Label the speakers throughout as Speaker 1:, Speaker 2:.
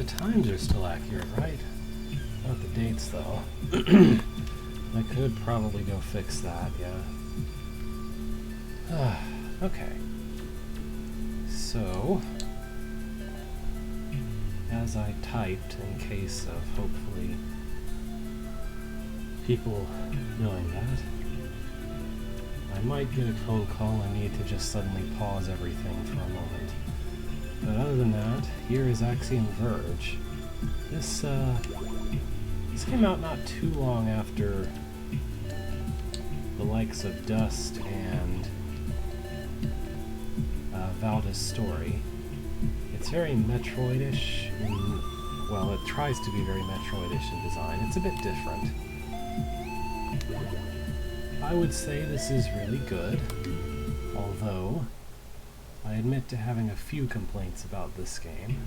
Speaker 1: times are still accurate, right? Not the dates, though. I could probably go fix that, yeah. Okay. So, as I typed, in case of hopefully people knowing that, I might get a phone call and need to just suddenly pause everything for a moment. But other than that, here is Axiom Verge. This came out not too long after the likes of Dust and Valda's story. It's very Metroidish in, well, it tries to be very Metroidish in design. It's a bit different. I would say this is really good, although I admit to having a few complaints about this game.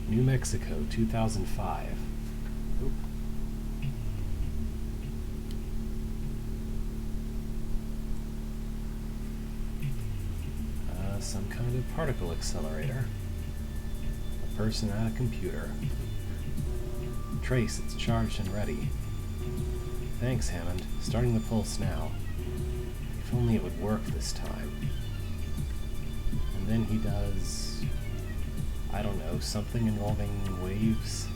Speaker 1: New Mexico, 2005. Oop. Some kind of particle accelerator. A person at a computer. Trace, it's charged and ready. Thanks, Hammond. Starting the pulse now. If only it would work this time. And then he does, I don't know, something involving waves.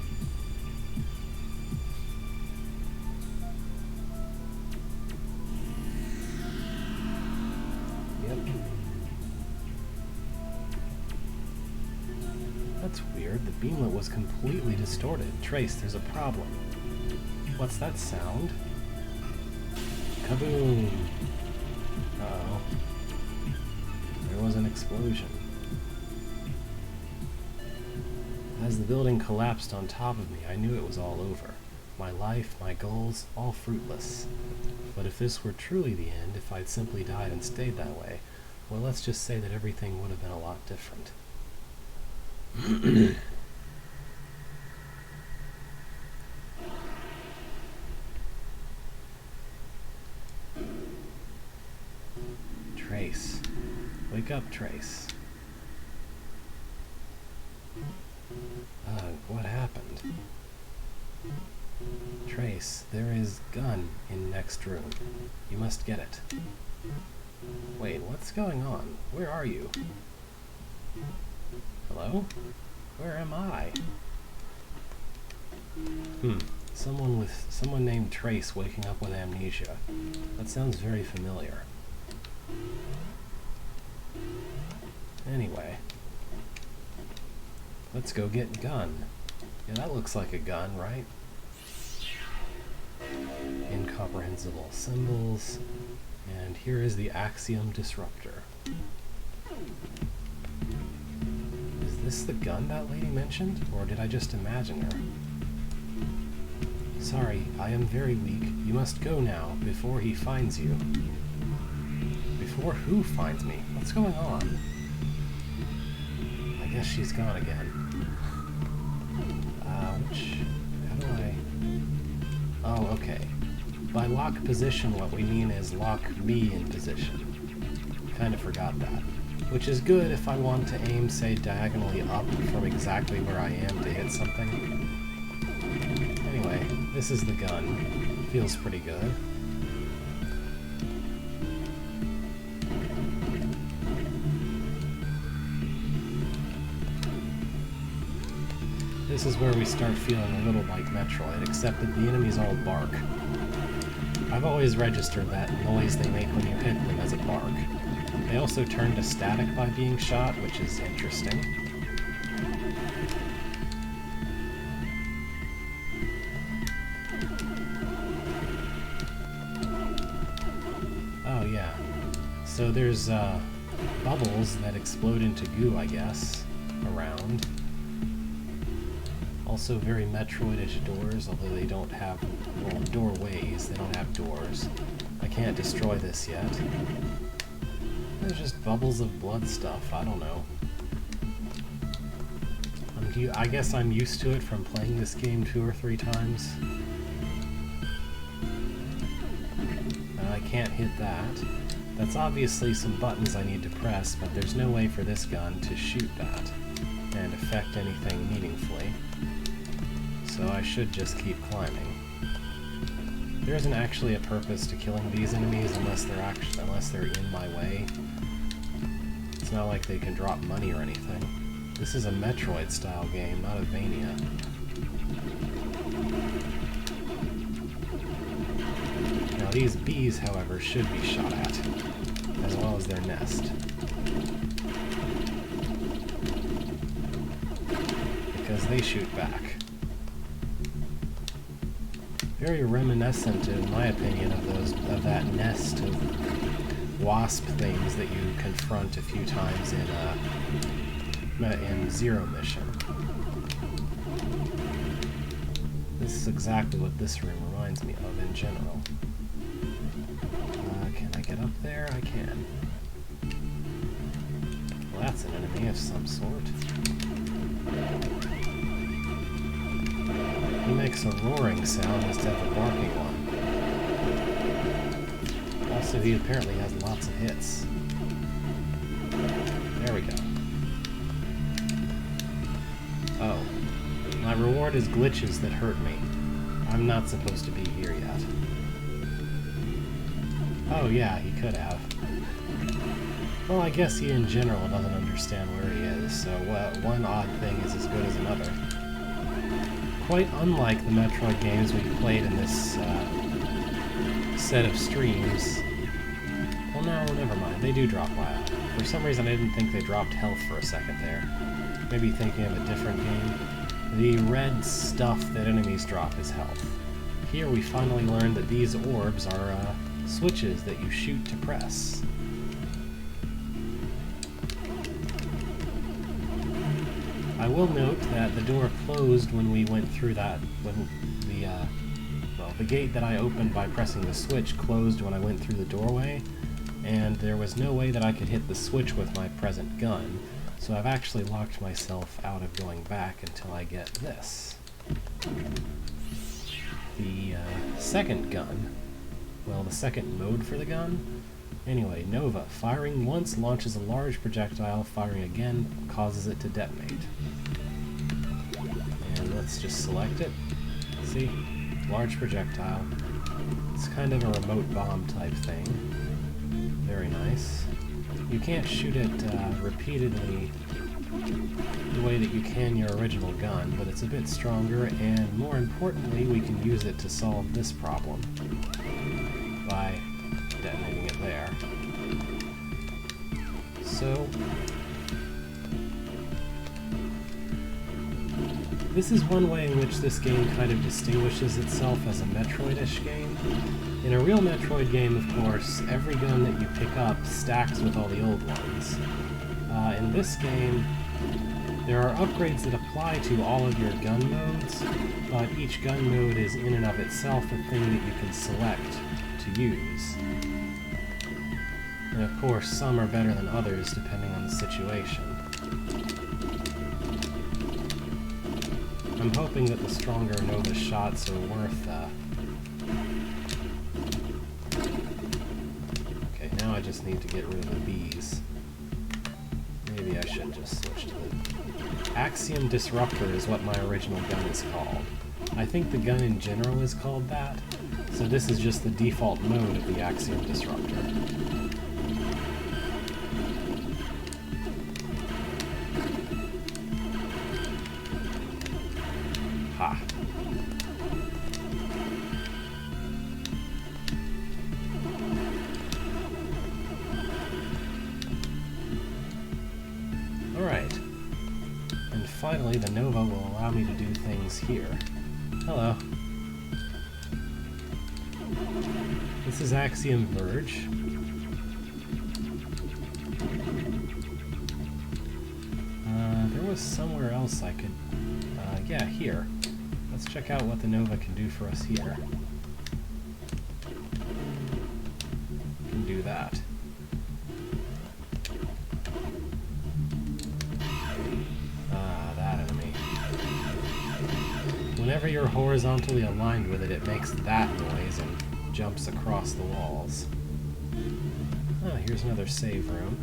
Speaker 1: Yep. That's weird. The beamlet was completely distorted. Trace, there's a problem. What's that sound? Kaboom! Uh-oh. There was an explosion. As the building collapsed on top of me, I knew it was all over. My life, my goals, all fruitless. But if this were truly the end, if I'd simply died and stayed that way, well, let's just say that everything would have been a lot different. Trace. Wake up, Trace. What happened? Trace, there is gun in next room. You must get it. Wait, what's going on? Where are you? Hello? Where am I? Someone named Trace waking up with amnesia. That sounds very familiar. Anyway. Let's go get gun. Yeah, that looks like a gun, right? Incomprehensible symbols. And here is the Axiom disruptor. Is this the gun that lady mentioned? Or did I just imagine her? Sorry, I am very weak. You must go now, before he finds you. Before who finds me? What's going on? I guess she's gone again. Ouch. How do I... Oh, okay. By lock position, what we mean is lock me in position. Kind of forgot that. Which is good if I want to aim, say, diagonally up from exactly where I am to hit something. Anyway, this is the gun. Feels pretty good. This is where we start feeling a little like Metroid, except that the enemies all bark. I've always registered that noise they make when you hit them as a bark. They also turn to static by being shot, which is interesting. Oh yeah. So there's bubbles that explode into goo, I guess, around. Also very Metroidish doors, although they don't have, well, doorways, they don't have doors. I can't destroy this yet. There's just bubbles of blood stuff, I don't know. I guess I'm used to it from playing this game 2 or 3 times. I can't hit that. That's obviously some buttons I need to press, but there's no way for this gun to shoot that. and affect anything meaningfully, so I should just keep climbing. There isn't actually a purpose to killing these enemies unless they're in my way. It's not like they can drop money or anything. This is a Metroid-style game, not a Vania. Now these bees, however, should be shot at, as well as their nest. Because they shoot back. Very reminiscent, in my opinion, of that nest of wasp things that you confront a few times in Zero Mission. This is exactly what this room reminds me of in general. Can I get up there? I can. Well, that's an enemy of some sort. He makes a roaring sound instead of a barking one. Also, he apparently has lots of hits. There we go. Oh. My reward is glitches that hurt me. I'm not supposed to be here yet. Oh yeah, he could have. Well, I guess he in general doesn't understand where he is, so one odd thing is as good as another. Quite unlike the Metroid games we've played in this set of streams. Well, no, never mind. They do drop WoW. For some reason, I didn't think they dropped health for a second there. Maybe thinking of a different game. The red stuff that enemies drop is health. Here we finally learned that these orbs are switches that you shoot to press. I will note that the door closed when we went through that, when the gate that I opened by pressing the switch closed when I went through the doorway, and there was no way that I could hit the switch with my present gun, so I've actually locked myself out of going back until I get this. The second gun, well, the second mode for the gun. Anyway, Nova. Firing once launches a large projectile, firing again causes it to detonate. And let's just select it. See? Large projectile. It's kind of a remote bomb type thing. Very nice. You can't shoot it repeatedly the way that you can your original gun, but it's a bit stronger, and more importantly, we can use it to solve this problem by detonating it there. So, this is one way in which this game kind of distinguishes itself as a Metroid-ish game. In a real Metroid game, of course, every gun that you pick up stacks with all the old ones. In this game, there are upgrades that apply to all of your gun modes, but each gun mode is in and of itself a thing that you can select to use. And of course, some are better than others depending on the situation. I'm hoping that the stronger Nova shots are worth Okay, now I just need to get rid of the bees. Maybe I should just switch to the Axiom Disruptor is what my original gun is called. I think the gun in general is called that, so this is just the default mode of the Axiom Disruptor. Ha. Alright. And finally, the Nova will allow me to do things here. Hello. This is Axiom Verge. There was somewhere else I could... yeah, here. Let's check out what the Nova can do for us here. Can do that. That enemy. Whenever you're horizontally aligned with it, it makes that noise and jumps across the walls. Oh, here's another save room.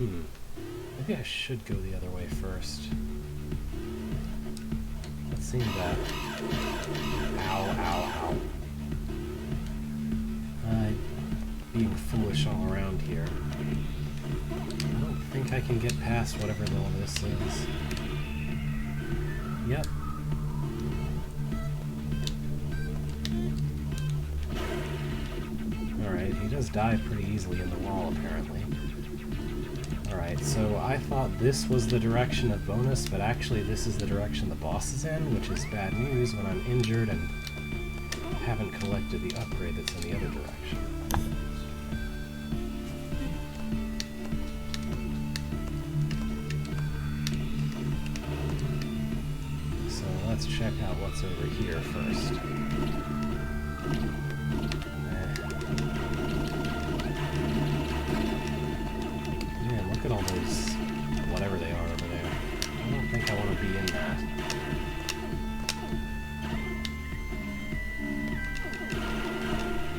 Speaker 1: Maybe I should go the other way first. That seemed that. Ow, ow, ow. Being foolish all around here. I don't think I can get past whatever all this is. Yep. Alright, he does die pretty easily in the wall, apparently. Alright, so I thought this was the direction of bonus, but actually this is the direction the boss is in, which is bad news when I'm injured and haven't collected the upgrade that's in the other direction. So let's check out what's over here first. Man, look at all those, whatever they are over there. I don't think I want to be in that.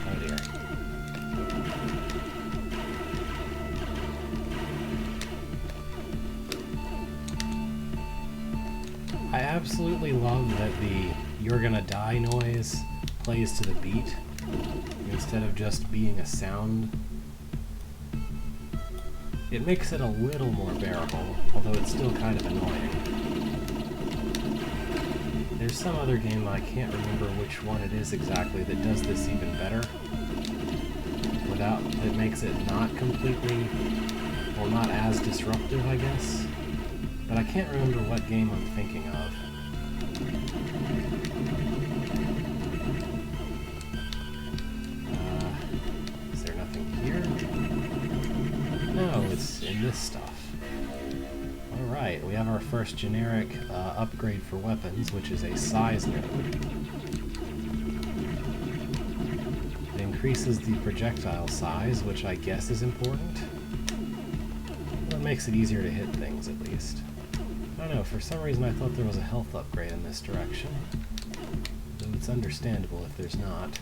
Speaker 1: Oh dear. I absolutely love that the "you're gonna die" noise plays to the beat instead of just being a sound. It makes it a little more bearable, although it's still kind of annoying. There's some other game, I can't remember which one it is exactly, that does this even better. That makes it not completely, well, not as disruptive, I guess. But I can't remember what game I'm thinking of. Is there nothing here? No, it's in this stuff. Alright, we have our first generic upgrade for weapons, which is a size node. It increases the projectile size, which I guess is important. Well, it makes it easier to hit things, at least. I don't know, for some reason I thought there was a health upgrade in this direction. Though it's understandable if there's not.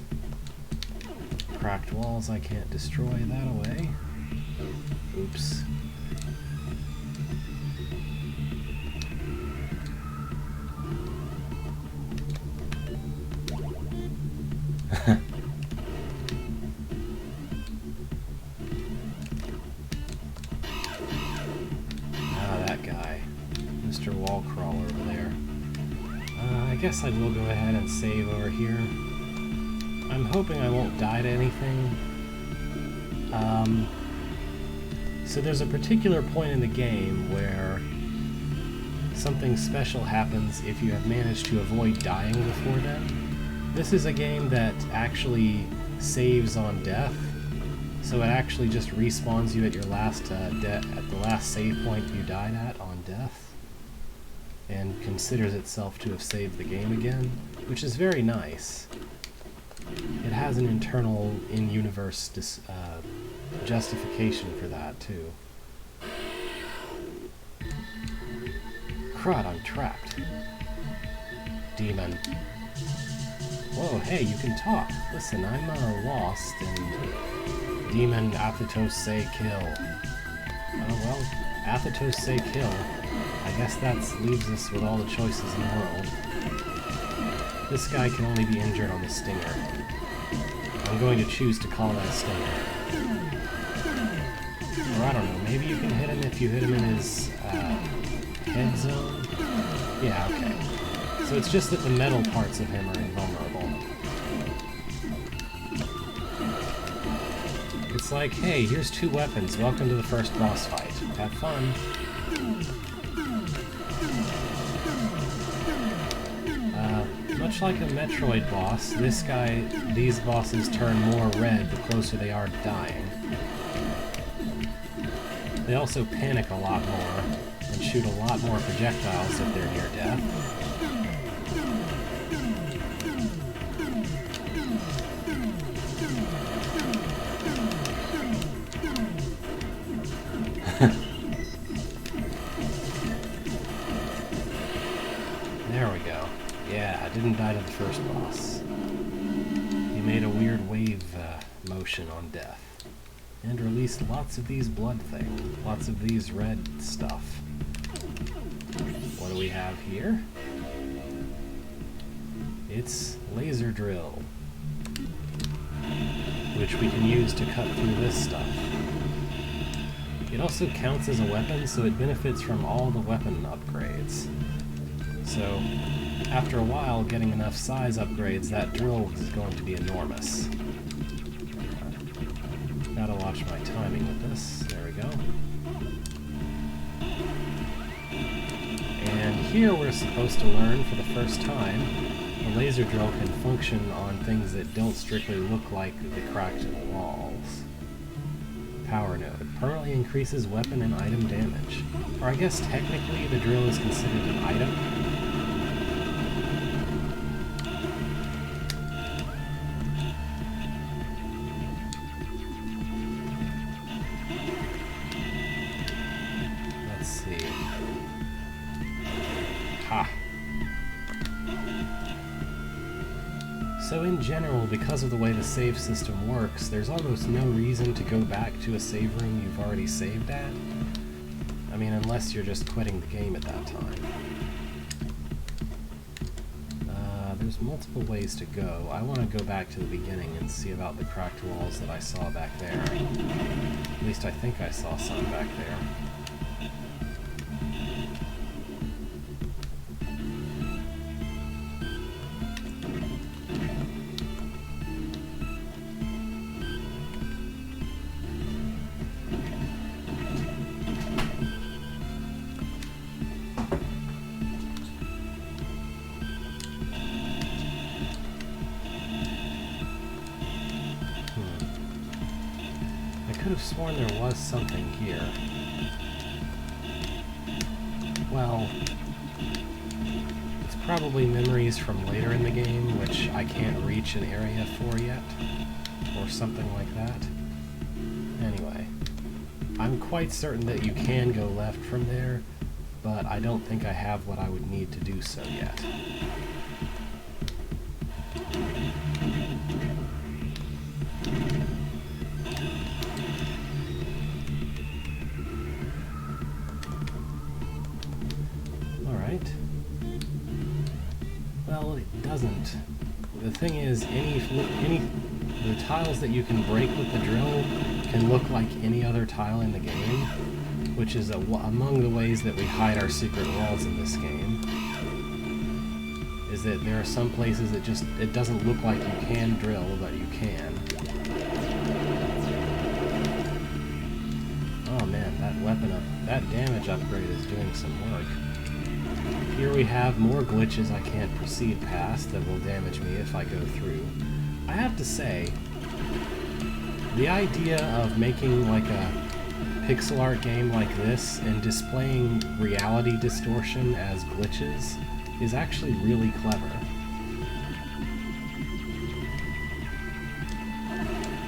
Speaker 1: Cracked walls, I can't destroy that away. Oops. That guy. Mr. Wallcrawler over there. I guess I will go ahead and save over here. I'm hoping I won't die to anything. So there's a particular point in the game where something special happens if you have managed to avoid dying before then. This is a game that actually saves on death, so it actually just respawns you at your last at the last save point you died at on death, and considers itself to have saved the game again, which is very nice. It has an internal in-universe justification for that, too. Crud, I'm trapped. Demon. Whoa, hey, you can talk. Listen, I'm lost, and... Demon, Athetos say kill. Oh, well, Athetos say kill. I guess that leaves us with all the choices in the world. This guy can only be injured on the stinger. I'm going to choose to call that a stinger. Or I don't know, maybe you can hit him if you hit him in his head zone? Yeah, okay. So it's just that the metal parts of him are invulnerable. It's like, hey, here's 2 weapons, welcome to the first boss fight. Have fun. Much like a Metroid boss, these bosses turn more red the closer they are to dying. They also panic a lot more, and shoot a lot more projectiles if they're near death. There we go. Yeah, I didn't die to the first boss. He made a weird wave motion on death. and release lots of these blood things, lots of these red stuff. What do we have here? It's laser drill, which we can use to cut through this stuff. It also counts as a weapon, so it benefits from all the weapon upgrades. So, after a while, getting enough size upgrades, that drill is going to be enormous. Gotta watch my timing with this. There we go. And here we're supposed to learn for the first time the laser drill can function on things that don't strictly look like the cracked walls. Power node. Permanently increases weapon and item damage. Or I guess technically the drill is considered an item. Let's see. Ha! So in general, because of the way the save system works, there's almost no reason to go back to a save room you've already saved at. I mean, unless you're just quitting the game at that time. There's multiple ways to go. I want to go back to the beginning and see about the cracked walls that I saw back there. At least I think I saw some back there. I could have sworn there was something here. Well, it's probably memories from later in the game, which I can't reach an area for yet, or something like that. Anyway, I'm quite certain that you can go left from there, but I don't think I have what I would need to do so yet. Well, it doesn't. The thing is, the tiles that you can break with the drill can look like any other tile in the game, which is among the ways that we hide our secret walls in this game. Is that there are some places it doesn't look like you can drill, but you can. Oh man, that damage upgrade is doing some work. Here we have more glitches I can't proceed past that will damage me if I go through. I have to say, the idea of making like a pixel art game like this and displaying reality distortion as glitches is actually really clever.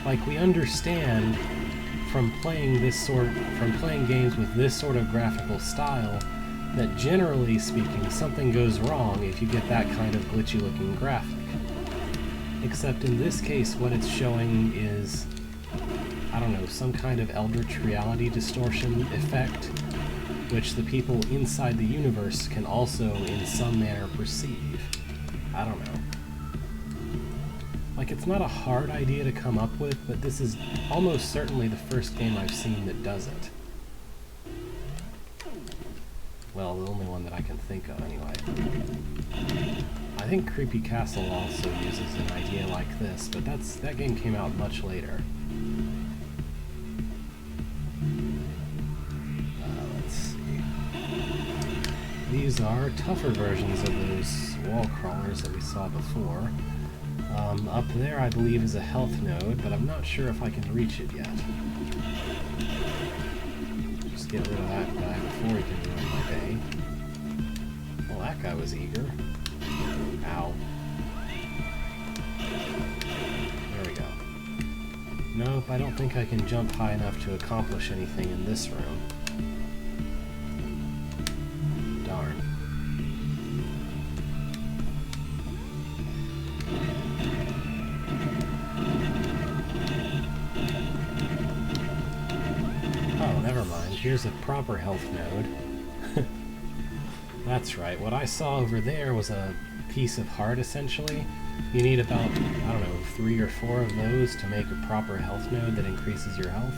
Speaker 1: Like, we understand from playing games with this sort of graphical style that generally speaking, something goes wrong if you get that kind of glitchy-looking graphic. Except in this case, what it's showing is, I don't know, some kind of eldritch reality distortion effect, which the people inside the universe can also, in some manner, perceive. I don't know. Like, it's not a hard idea to come up with, but this is almost certainly the first game I've seen that does it. Well, the only one that I can think of, anyway. I think Creepy Castle also uses an idea like this, but that game came out much later. Let's see. These are tougher versions of those wall crawlers that we saw before. Up there, I believe, is a health node, but I'm not sure if I can reach it yet. Just get rid of that guy before he can ruin my day. Well, that guy was eager. Ow. There we go. Nope, I don't think I can jump high enough to accomplish anything in this room. Darn. here's a proper health node. That's right, what I saw over there was a piece of heart, essentially. You need about, I don't know, 3 or 4 of those to make a proper health node that increases your health.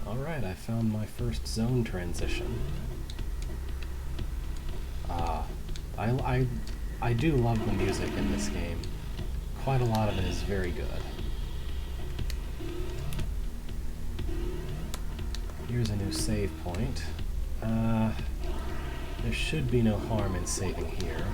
Speaker 1: Alright, I found my first zone transition. I do love the music in this game. Quite a lot of it is very good. Here's a new save point. There should be no harm in saving here.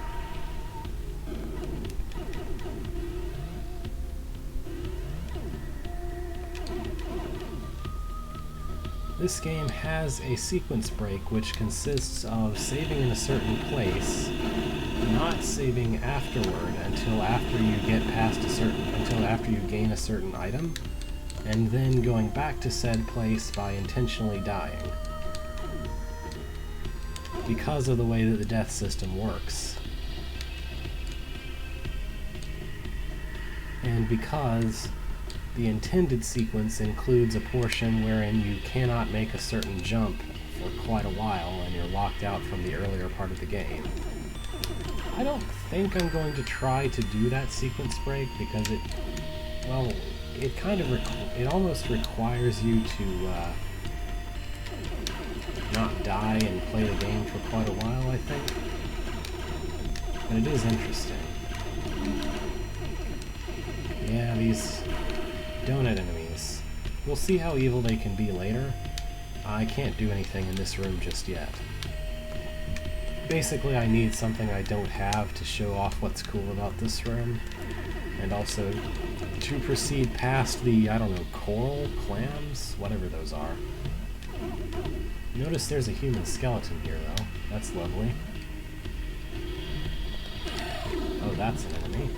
Speaker 1: This game has a sequence break which consists of saving in a certain place, not saving afterward until after you get past until after you gain a certain item, and then going back to said place by intentionally dying. Because of the way that the death system works. And because the intended sequence includes a portion wherein you cannot make a certain jump for quite a while and you're locked out from the earlier part of the game. I don't think I'm going to try to do that sequence break because it kind of it almost requires you to not die and play the game for quite a while, I think. But it is interesting. Yeah, these donut enemies. We'll see how evil they can be later. I can't do anything in this room just yet. Basically, I need something I don't have to show off what's cool about this room, and also to proceed past the, I don't know, coral, clams, whatever those are. Notice there's a human skeleton here, though. That's lovely. Oh, that's an enemy.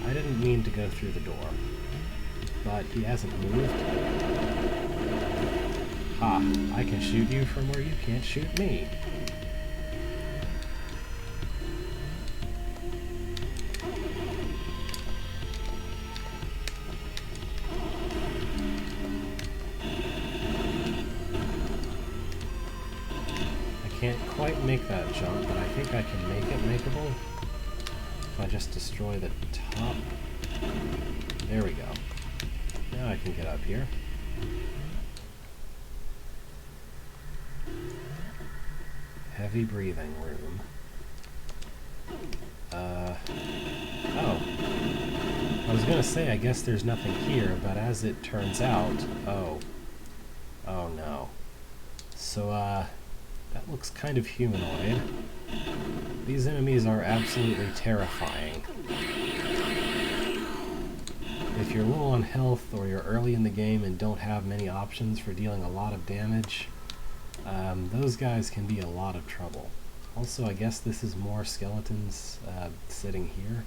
Speaker 1: I didn't mean to go through the door, but he hasn't moved. Ha! I can shoot you from where you can't shoot me. I can't quite make that jump, but I think I can make it makeable. If I just destroy the top. There we go. Now I can get up here. Heavy breathing room. Oh. I was gonna say, I guess there's nothing here, but as it turns out, oh no. So, that looks kind of humanoid. These enemies are absolutely terrifying. If you're low on health, or you're early in the game and don't have many options for dealing a lot of damage, those guys can be a lot of trouble. Also, I guess this is more skeletons sitting here.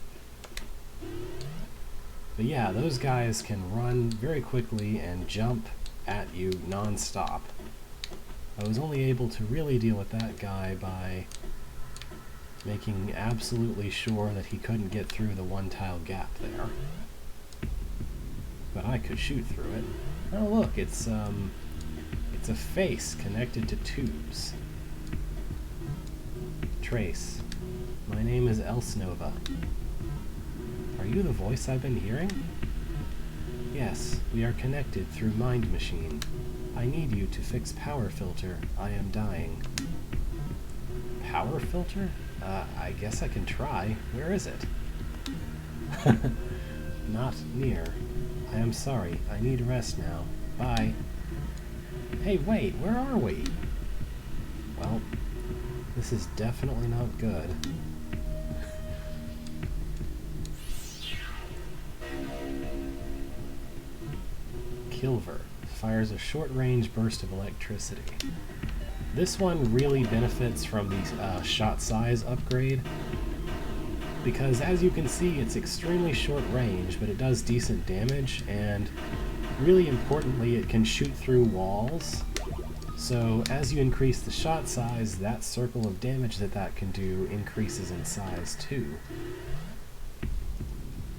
Speaker 1: But yeah, those guys can run very quickly and jump at you non-stop. I was only able to really deal with that guy by making absolutely sure that he couldn't get through the one-tile gap there. But I could shoot through it. Oh look, it's a face connected to tubes. Trace. My name is Elsnova. Are you the voice I've been hearing? Yes, we are connected through Mind Machine. I need you to fix power filter. I am dying. Power filter? I guess I can try. Where is it? Not near. I am sorry. I need rest now. Bye. Hey, wait, where are we? Well, this is definitely not good. Kilver fires a short-range burst of electricity. This one really benefits from the shot size upgrade, because as you can see, it's extremely short range, but it does decent damage, and really importantly, it can shoot through walls. So as you increase the shot size, that circle of damage that can do increases in size too.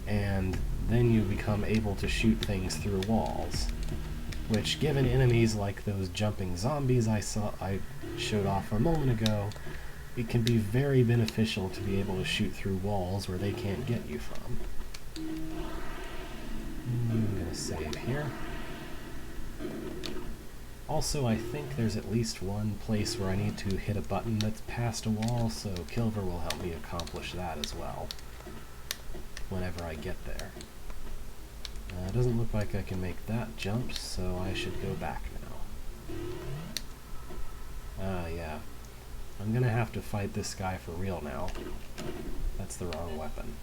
Speaker 1: And then you become able to shoot things through walls. Which, given enemies like those jumping zombies I showed off a moment ago, it can be very beneficial to be able to shoot through walls where they can't get you from. I'm gonna save here. Also, I think there's at least one place where I need to hit a button that's past a wall, so Kilver will help me accomplish that as well whenever I get there. It doesn't look like I can make that jump, so I should go back now. Yeah. I'm gonna have to fight this guy for real now. That's the wrong weapon.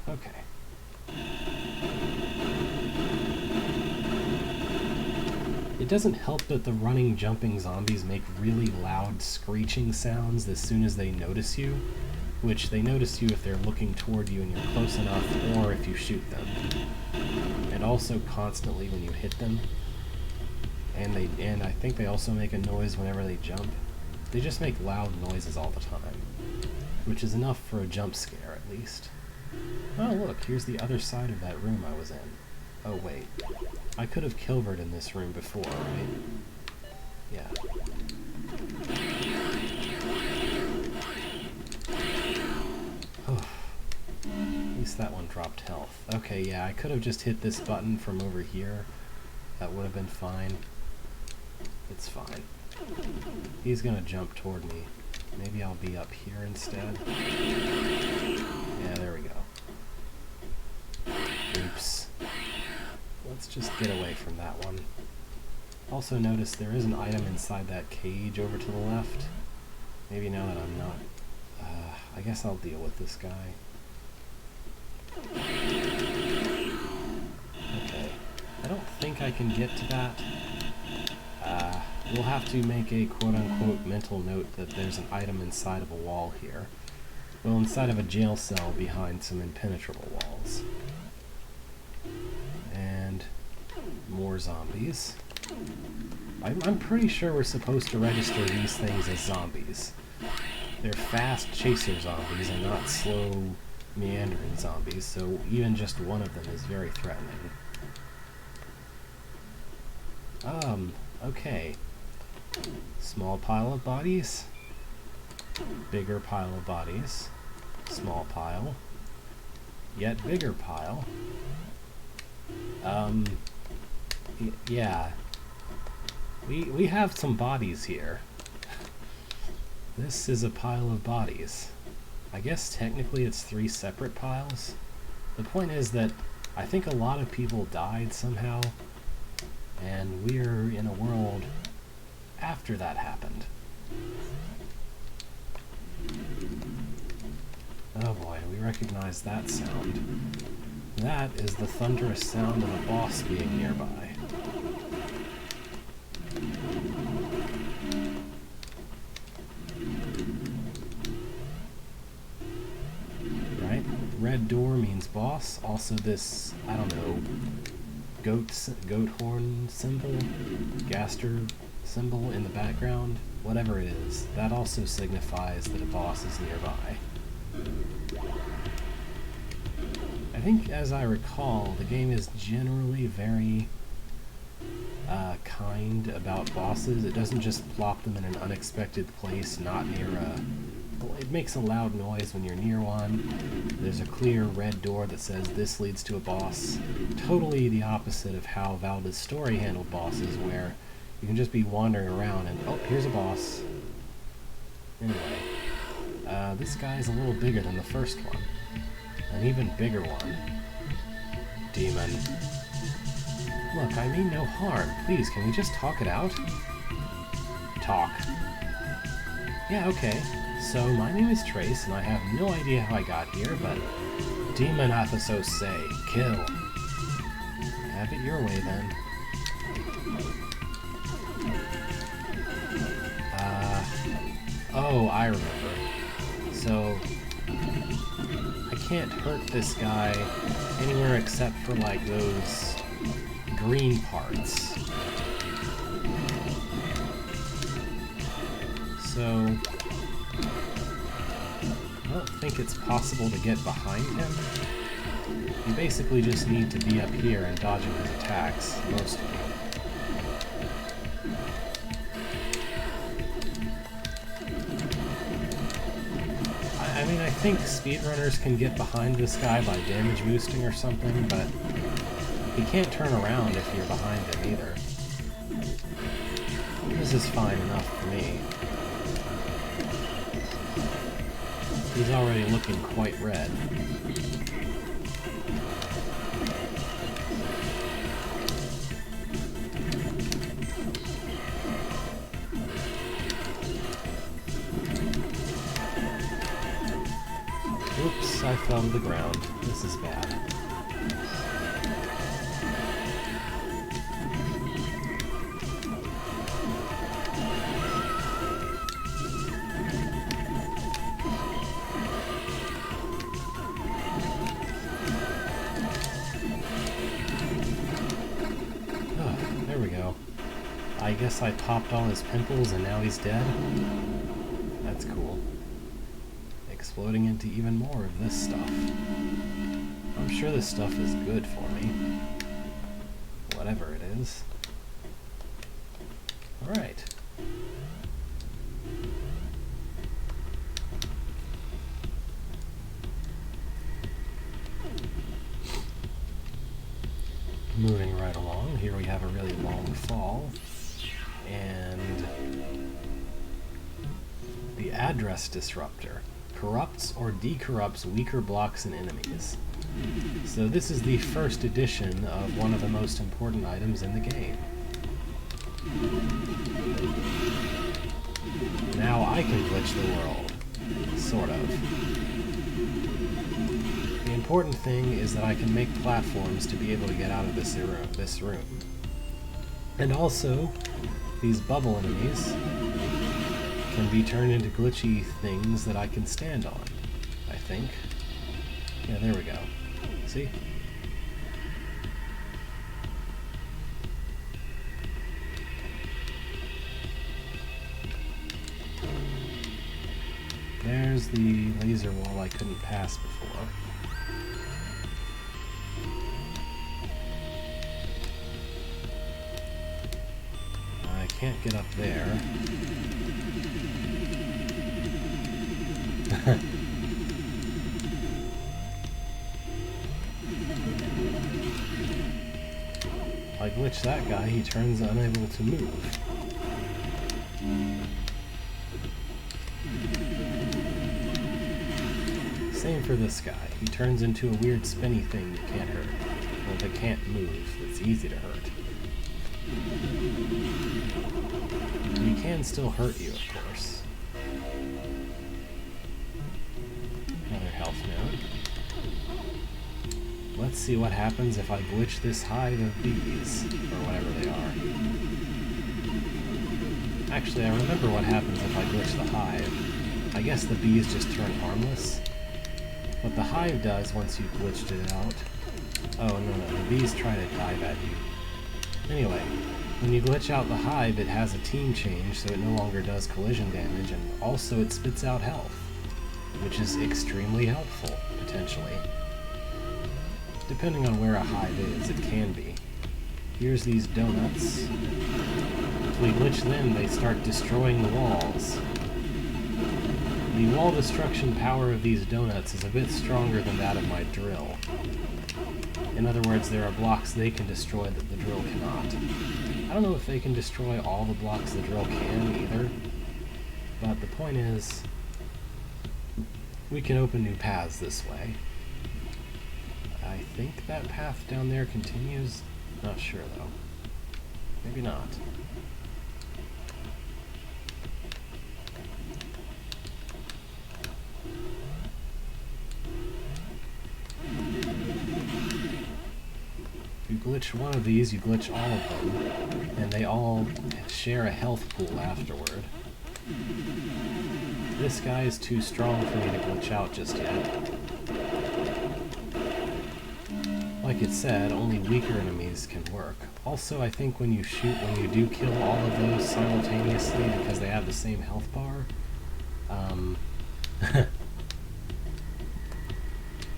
Speaker 1: Okay. It doesn't help that the running, jumping zombies make really loud screeching sounds as soon as they notice you, which they notice you if they're looking toward you and you're close enough, or if you shoot them. And also constantly when you hit them. And I think they also make a noise whenever they jump. They just make loud noises all the time, which is enough for a jump scare at least. Oh look, here's the other side of that room I was in. Oh wait, I could have Kilvered in this room before, right? Yeah. At least that one dropped health. Okay, yeah, I could have just hit this button from over here. That would have been fine. It's fine. He's gonna jump toward me. Maybe I'll be up here instead. Yeah, there we go. Oops. Let's just get away from that one. Also notice there is an item inside that cage over to the left. Maybe now that I'm not... I guess I'll deal with this guy. Okay. I don't think I can get to that. We'll have to make a quote-unquote mental note that there's an item inside of a wall here. Well, inside of a jail cell behind some impenetrable walls. And more zombies. I'm pretty sure we're supposed to register these things as zombies. They're fast chaser zombies and not slow meandering zombies, so even just one of them is very threatening. Okay. Small pile of bodies. Bigger pile of bodies. Small pile. Yet bigger pile. Yeah. We have some bodies here. This is a pile of bodies. I guess technically it's 3 separate piles. The point is that I think a lot of people died somehow, and we're in a world after that happened. Oh boy, we recognize that sound. That is the thunderous sound of a boss being nearby. Right? Red door means boss. Also this, I don't know, goat horn symbol, gaster symbol in the background, whatever it is, that also signifies that a boss is nearby. I think, as I recall, the game is generally very kind about bosses. It doesn't just plop them in an unexpected place, not near a... It makes a loud noise when you're near one. There's a clear red door that says this leads to a boss. Totally the opposite of how Valve's story handled bosses, where you can just be wandering around and, oh, here's a boss. Anyway, this guy's a little bigger than the first one. An even bigger one. Demon. Look, I mean no harm. Please, can we just talk it out? Talk. Yeah, okay. So, my name is Trace, and I have no idea how I got here, but Demon Athos say, kill. Have it your way, then. Oh, I remember. So, I can't hurt this guy anywhere except for, like, those green parts. So... don't think it's possible to get behind him. You basically just need to be up here and dodging his attacks, most of you. I mean, I think speedrunners can get behind this guy by damage boosting or something, but he can't turn around if you're behind him either. This is fine enough for me. He's already looking quite red. Oops, I fell to the ground. This is bad. There we go. I guess I popped all his pimples and now he's dead? That's cool. Exploding into even more of this stuff. I'm sure this stuff is good for me. Whatever it is. Alright. Moving right along, here we have a really long fall, and the address disruptor corrupts or decorrupts weaker blocks and enemies. So this is the first edition of one of the most important items in the game. Now I can glitch the world, sort of. The important thing is that I can make platforms to be able to get out of this room. And also, these bubble enemies can be turned into glitchy things that I can stand on, I think. Yeah, there we go. See? There's the laser wall I couldn't pass before. I can't get up there. If I glitch that guy, he turns unable to move. Same for this guy. He turns into a weird spinny thing you can't hurt. Well, that can't move. It's easy to hurt. He can still hurt you, of course. Another health node. Let's see what happens if I glitch this hive of bees, or whatever they are. Actually, I remember what happens if I glitch the hive. I guess the bees just turn harmless. What the hive does once you've glitched it out... Oh, no, the bees try to dive at you. Anyway, when you glitch out the hive, it has a team change, so it no longer does collision damage, and also it spits out health, which is extremely helpful, potentially. Depending on where a hive is, it can be. Here's these donuts. If we glitch them, they start destroying the walls. The wall destruction power of these donuts is a bit stronger than that of my drill. In other words, there are blocks they can destroy that the drill cannot. I don't know if they can destroy all the blocks the drill can either, but the point is, we can open new paths this way. I think that path down there continues. Not sure though. Maybe not. If you glitch one of these, you glitch all of them, and they all share a health pool afterward. This guy is too strong for me to glitch out just yet. Like it said, only weaker enemies can work. Also, I think when you do kill all of those simultaneously because they have the same health bar,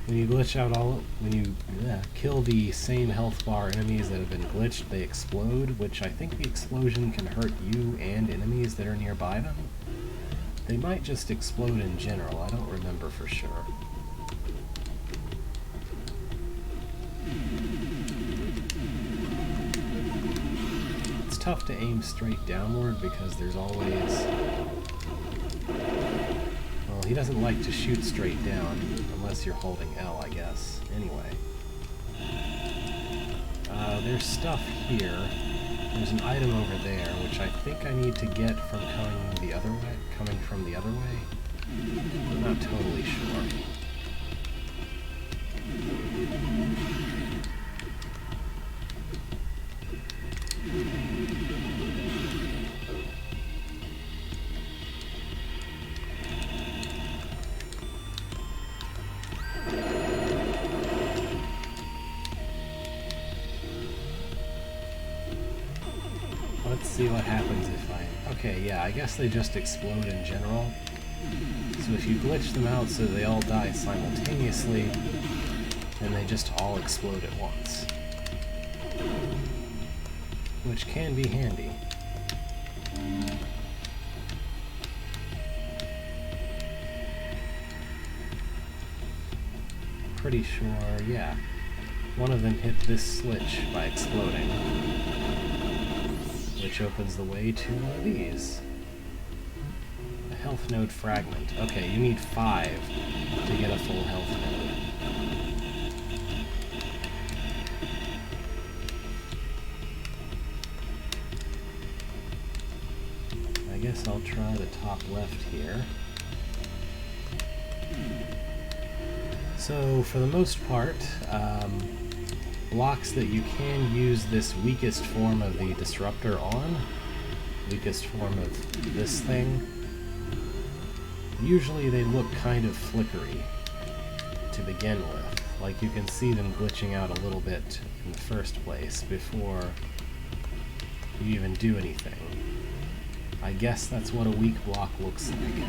Speaker 1: When you glitch out when you kill the same health bar enemies that have been glitched, they explode, which I think the explosion can hurt you and enemies that are nearby them. They might just explode in general, I don't remember for sure. It's tough to aim straight downward because there's always... Well, he doesn't like to shoot straight down, unless you're holding L, I guess. Anyway. There's stuff here. There's an item over there, which I think I need to get from coming from the other way. I'm not totally sure. Let's see what happens if I... Okay, yeah, I guess they just explode in general. So if you glitch them out so they all die simultaneously, then they just all explode at once. Which can be handy. Pretty sure, yeah. One of them hit this switch by exploding, which opens the way to one of these. A health node fragment. Okay, you need 5 to get a full health node. I guess I'll try the top left here. So, for the most part, blocks that you can use this weakest form of the disruptor on, weakest form of this thing, usually they look kind of flickery to begin with. Like you can see them glitching out a little bit in the first place before you even do anything. I guess that's what a weak block looks like.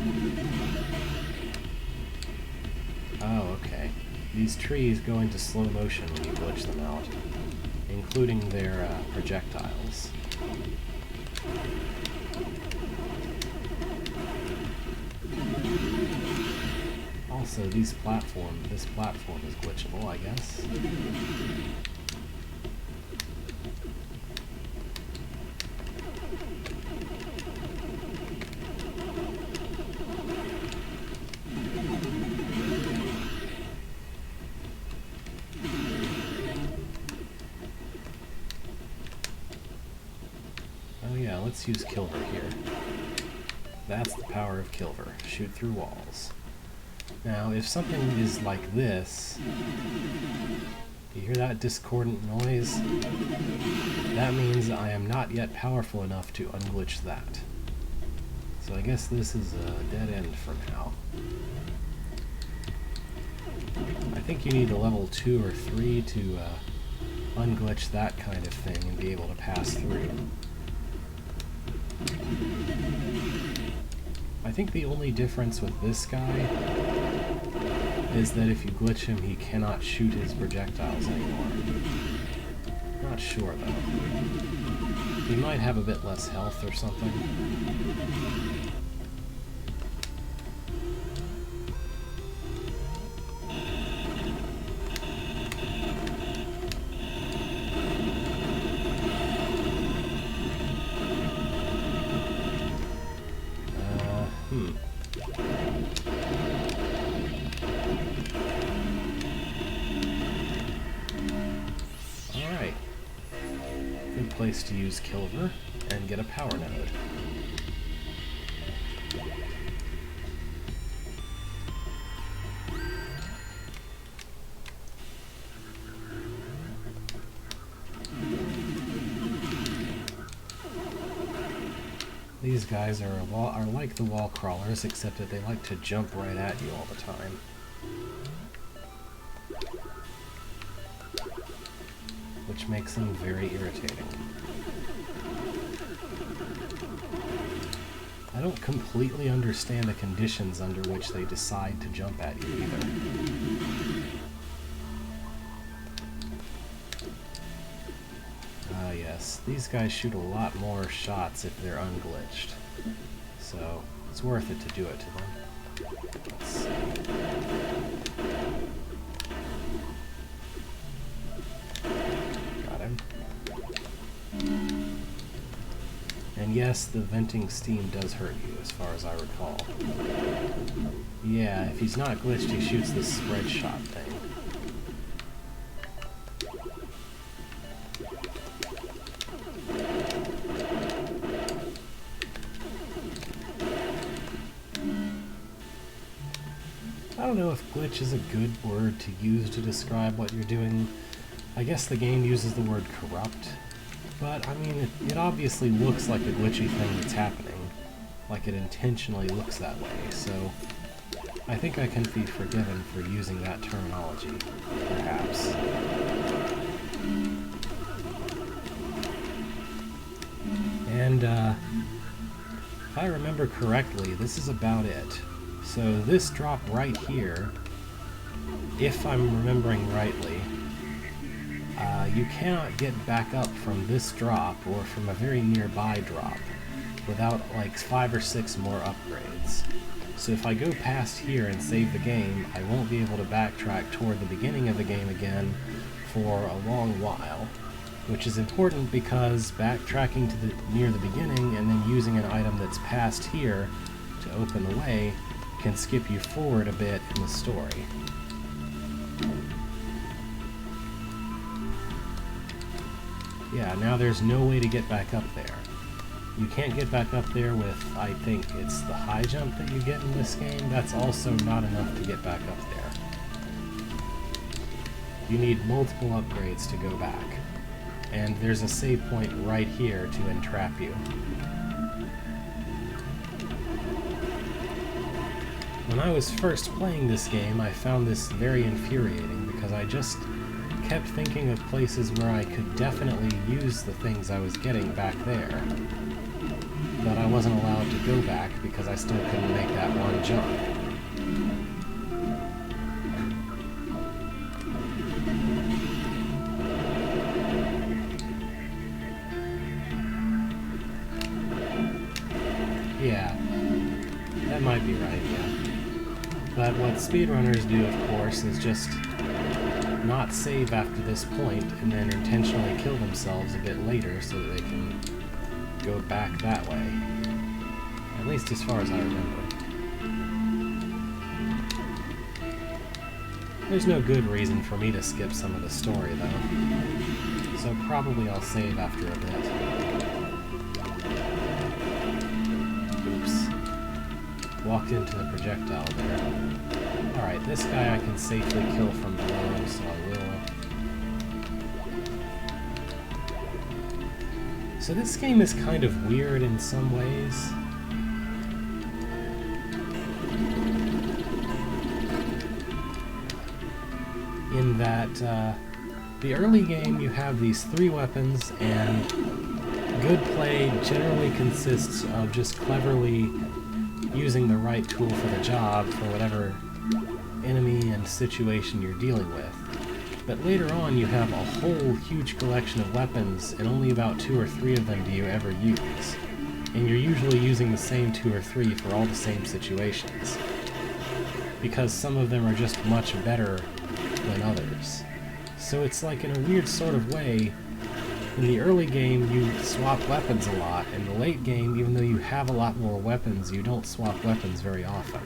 Speaker 1: Oh, okay. These trees go into slow motion when you glitch them out, including their projectiles. Also, this platform is glitchable, I guess. Let's use Kilver here. That's the power of Kilver. Shoot through walls. Now, if something is like this, do you hear that discordant noise? That means I am not yet powerful enough to unglitch that. So I guess this is a dead end for now. I think you need a level 2 or 3 to unglitch that kind of thing and be able to pass through. I think the only difference with this guy is that if you glitch him, he cannot shoot his projectiles anymore. Not sure, though. He might have a bit less health or something. Alright. Good place to use Kilver and get a power node. These guys are like the wall crawlers, except that they like to jump right at you all the time. Which makes them very irritating. I don't completely understand the conditions under which they decide to jump at you either. this. These guys shoot a lot more shots if they're unglitched. So it's worth it to do it to them. Let's see. Got him. And yes, the venting steam does hurt you, as far as I recall. Yeah, if he's not glitched, he shoots this spread shot thing. I don't know if glitch is a good word to use to describe what you're doing. I guess the game uses the word corrupt, but I mean, it obviously looks like a glitchy thing that's happening, like it intentionally looks that way, so I think I can be forgiven for using that terminology, perhaps. And if I remember correctly, this is about it. So this drop right here, if I'm remembering rightly, you cannot get back up from this drop or from a very nearby drop without like 5 or 6 more upgrades. So if I go past here and save the game, I won't be able to backtrack toward the beginning of the game again for a long while, which is important because backtracking to near the beginning and then using an item that's past here to open the way can skip you forward a bit in the story. Yeah, now there's no way to get back up there. You can't get back up there with, I think it's the high jump that you get in this game. That's also not enough to get back up there. You need multiple upgrades to go back. And there's a save point right here to entrap you. When I was first playing this game, I found this very infuriating because I just kept thinking of places where I could definitely use the things I was getting back there, but I wasn't allowed to go back because I still couldn't make that one jump. Yeah, that might be right, yeah. But what speedrunners do, of course, is just not save after this point and then intentionally kill themselves a bit later so that they can go back that way. At least as far as I remember. There's no good reason for me to skip some of the story, though. So probably I'll save after a bit. Oops. Walked into the projectile there. Alright, this guy I can safely kill from below, so I will. So this game is kind of weird in some ways. In that, the early game you have these 3 weapons, and good play generally consists of just cleverly using the right tool for the job for whatever enemy and situation you're dealing with. But later on you have a whole huge collection of weapons, and only about 2 or 3 of them do you ever use. And you're usually using the same 2 or 3 for all the same situations, because some of them are just much better than others. So it's like, in a weird sort of way, in the early game you swap weapons a lot. In the late game, even though you have a lot more weapons, you don't swap weapons very often.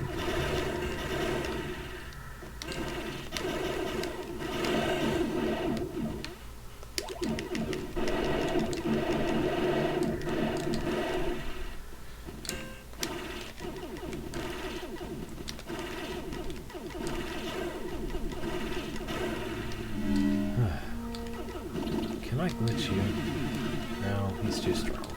Speaker 1: Can I glitch you? No, he's too strong.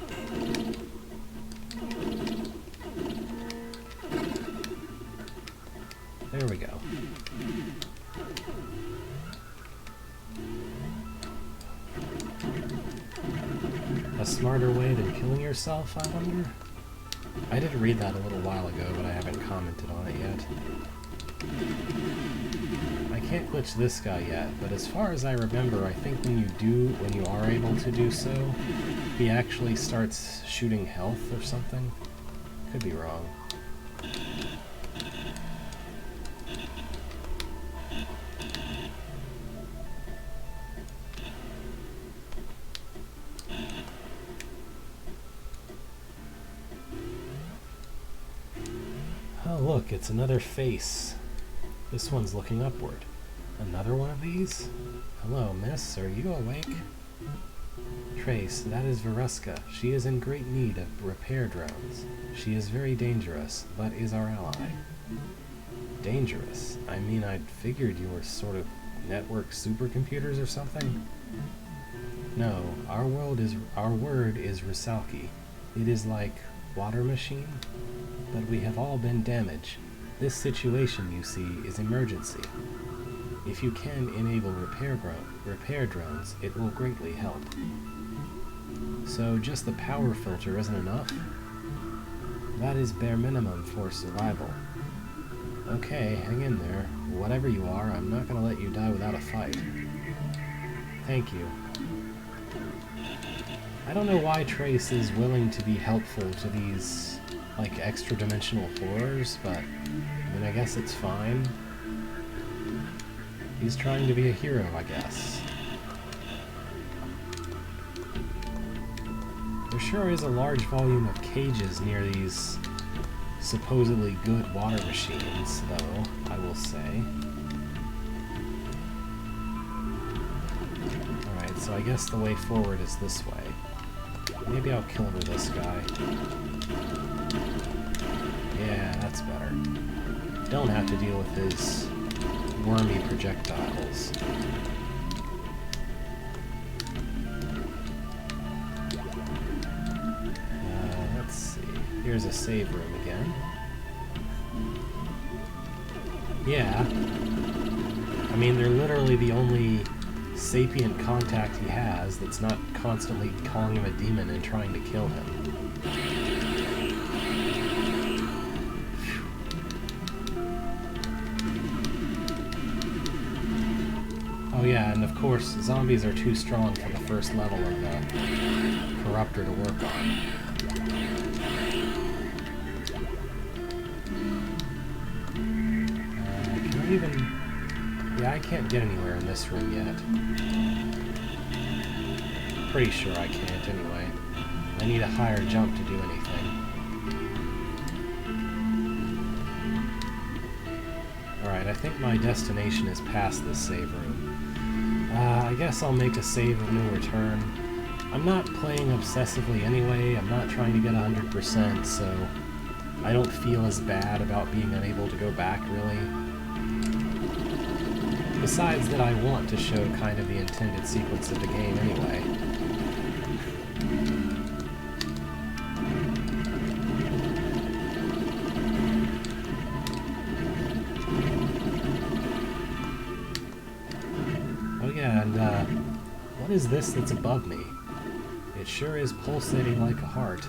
Speaker 1: There we go. A smarter way than killing yourself, I wonder? I did read that a little while ago, but I haven't commented on it yet. I can't glitch this guy yet, but as far as I remember, I think when you are able to do so, he actually starts shooting health or something. Could be wrong. Oh look, it's another face. This one's looking upward. Another one of these? Hello, miss, are you awake? Trace, that is Veruska. She is in great need of repair drones. She is very dangerous, but is our ally. Dangerous? I mean, I'd figured you were sort of network supercomputers or something? No, our word is Rusalki. It is like water machine, but we have all been damaged. This situation, you see, is emergency. If you can enable repair drones, it will greatly help. So just the power filter isn't enough? That is bare minimum for survival. Okay, hang in there. Whatever you are, I'm not gonna let you die without a fight. Thank you. I don't know why Trace is willing to be helpful to these, like, extra-dimensional horrors, but, I mean, I guess it's fine. He's trying to be a hero, I guess. There sure is a large volume of cages near these supposedly good water machines, though, I will say. Alright, so I guess the way forward is this way. Maybe I'll kill over this guy. Yeah, that's better. Don't have to deal with his wormy projectiles. Let's see. Here's a save room again. Yeah. I mean, they're literally the only sapient contact he has that's not constantly calling him a demon and trying to kill him. Oh yeah, and of course, zombies are too strong for the first level of the corruptor to work on. Can I even... Yeah, I can't get anywhere in this room yet. Pretty sure I can't anyway. I need a higher jump to do anything. Alright, I think my destination is past this save room. I guess I'll make a save of no return. I'm not playing obsessively anyway, I'm not trying to get 100%, so I don't feel as bad about being unable to go back, really. Besides that I want to show kind of the intended sequence of the game anyway. Oh yeah, and what is this that's above me? It sure is pulsating like a heart.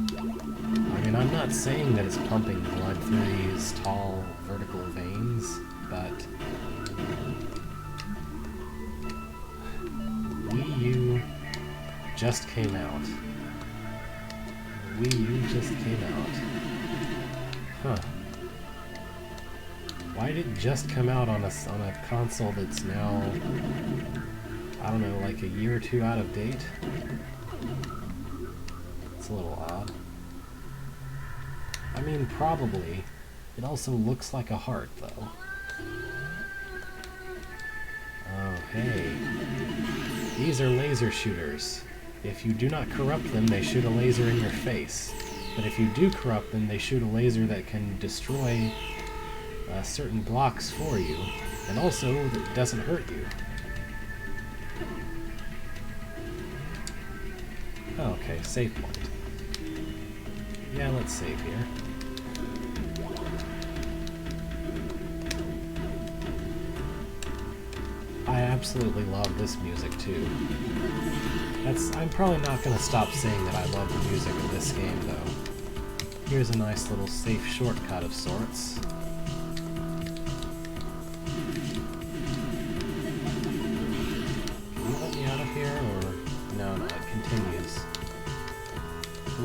Speaker 1: I mean, I'm not saying that it's pumping blood through these tall vertical veins, but Wii U just came out. Wii U just came out. Huh. Why did it just come out on a console that's now, I don't know, like a year or two out of date? It's a little odd. I mean, probably. It also looks like a heart, though. Oh, hey. These are laser shooters. If you do not corrupt them, they shoot a laser in your face. But if you do corrupt them, they shoot a laser that can destroy certain blocks for you. And also, that doesn't hurt you. Oh, okay, save point. Yeah, let's save here. I absolutely love this music too. I'm probably not going to stop saying that I love the music of this game though. Here's a nice little safe shortcut of sorts.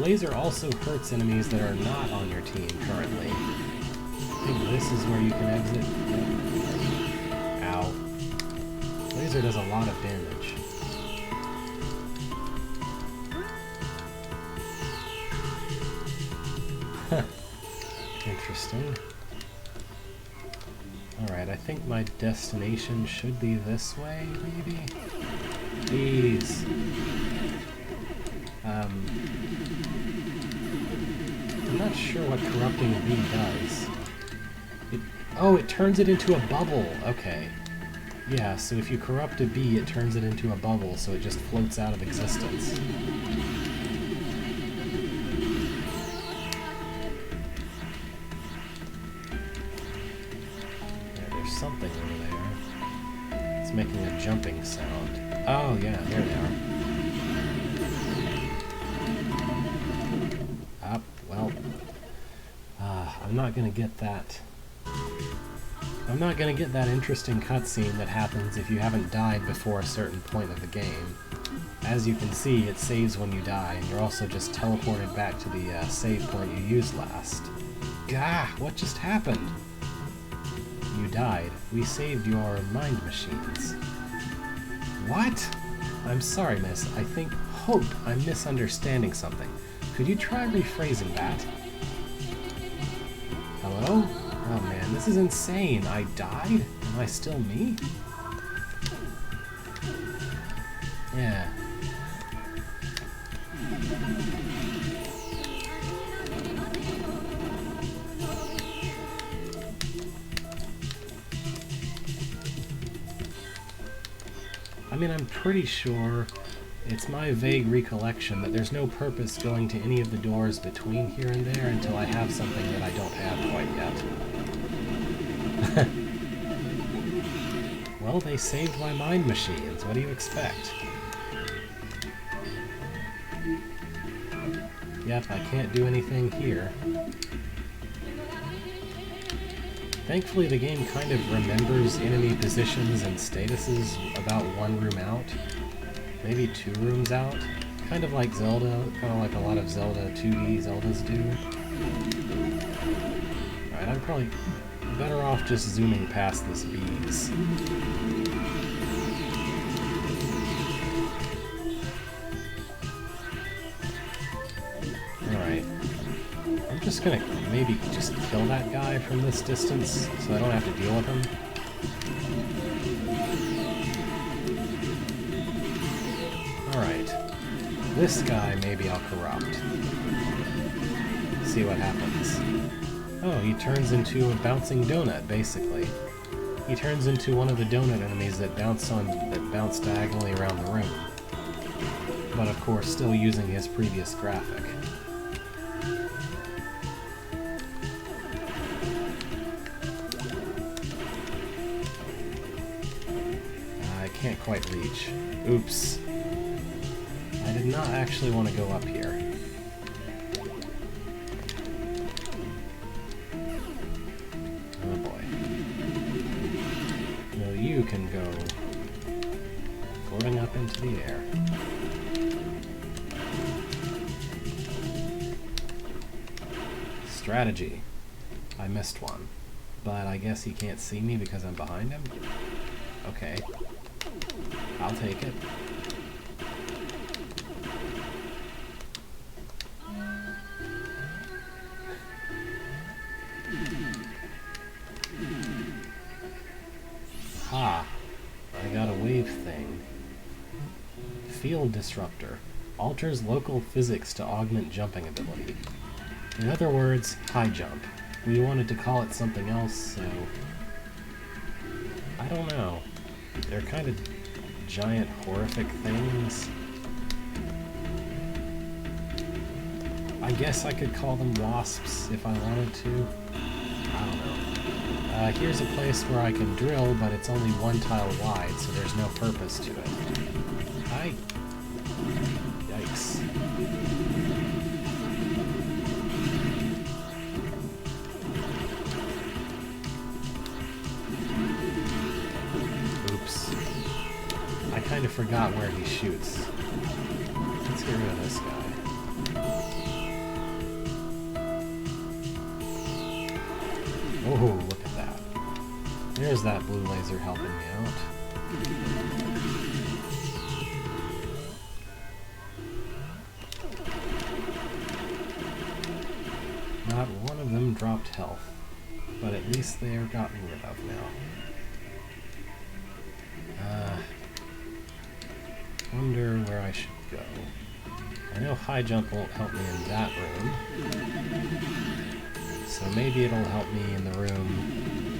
Speaker 1: laser also hurts enemies that are not on your team currently. I think this is where you can exit. Ow. Laser does a lot of damage. Interesting. Alright, I think my destination should be this way, maybe? Please. I'm not sure what corrupting a bee does. Oh, it turns it into a bubble! Okay. Yeah, so if you corrupt a bee, it turns it into a bubble, so it just floats out of existence. Something over there. It's making a jumping sound. Oh, yeah, there they are. Up, well. I'm not gonna get that. I'm not gonna get that interesting cutscene that happens if you haven't died before a certain point of the game. As you can see, it saves when you die, and you're also just teleported back to the save point you used last. Gah! What just happened? You died. We saved your mind machines. What? I'm sorry, miss. Hope I'm misunderstanding something. Could you try rephrasing that? Hello? Oh man, this is insane. I died? Am I still me? Yeah. I mean, I'm pretty sure it's my vague recollection that there's no purpose going to any of the doors between here and there until I have something that I don't have quite yet. Well, they saved my mind machines. What do you expect? Yep, I can't do anything here. Thankfully, the game kind of remembers enemy positions and statuses about one room out. Maybe 2 rooms out. Kind of like Zelda, kind of like a lot of Zelda 2D Zeldas do. Alright, I'm probably better off just zooming past this bees. Alright. I'm just gonna maybe just kill that guy from this distance so I don't have to deal with him. Alright. This guy maybe I'll corrupt. See what happens. Oh, he turns into a bouncing donut, basically. He turns into one of the donut enemies that bounce diagonally around the room. But of course, still using his previous graphic. I can't quite reach. Oops. I did not actually want to go up here. Oh boy. No, you can go floating up into the air. Strategy. I missed one. But I guess he can't see me because I'm behind him? Okay. I'll take it. Ah, I got a wave thing. Field Disruptor. Alters local physics to augment jumping ability. In other words, high jump. We wanted to call it something else, so... I don't know. They're kind of giant, horrific things. I guess I could call them wasps if I wanted to. I don't know. Here's a place where I can drill, but it's only 1 tile wide, so there's no purpose to it. Yikes. Oops. I kind of forgot where he shoots. Let's get rid of this guy. Oh, look at that. There's that blue laser helping me out. Not one of them dropped health, but at least they are gotten rid of now. Wonder where I should go. I know high jump won't help me in that room, so maybe it'll help me in the room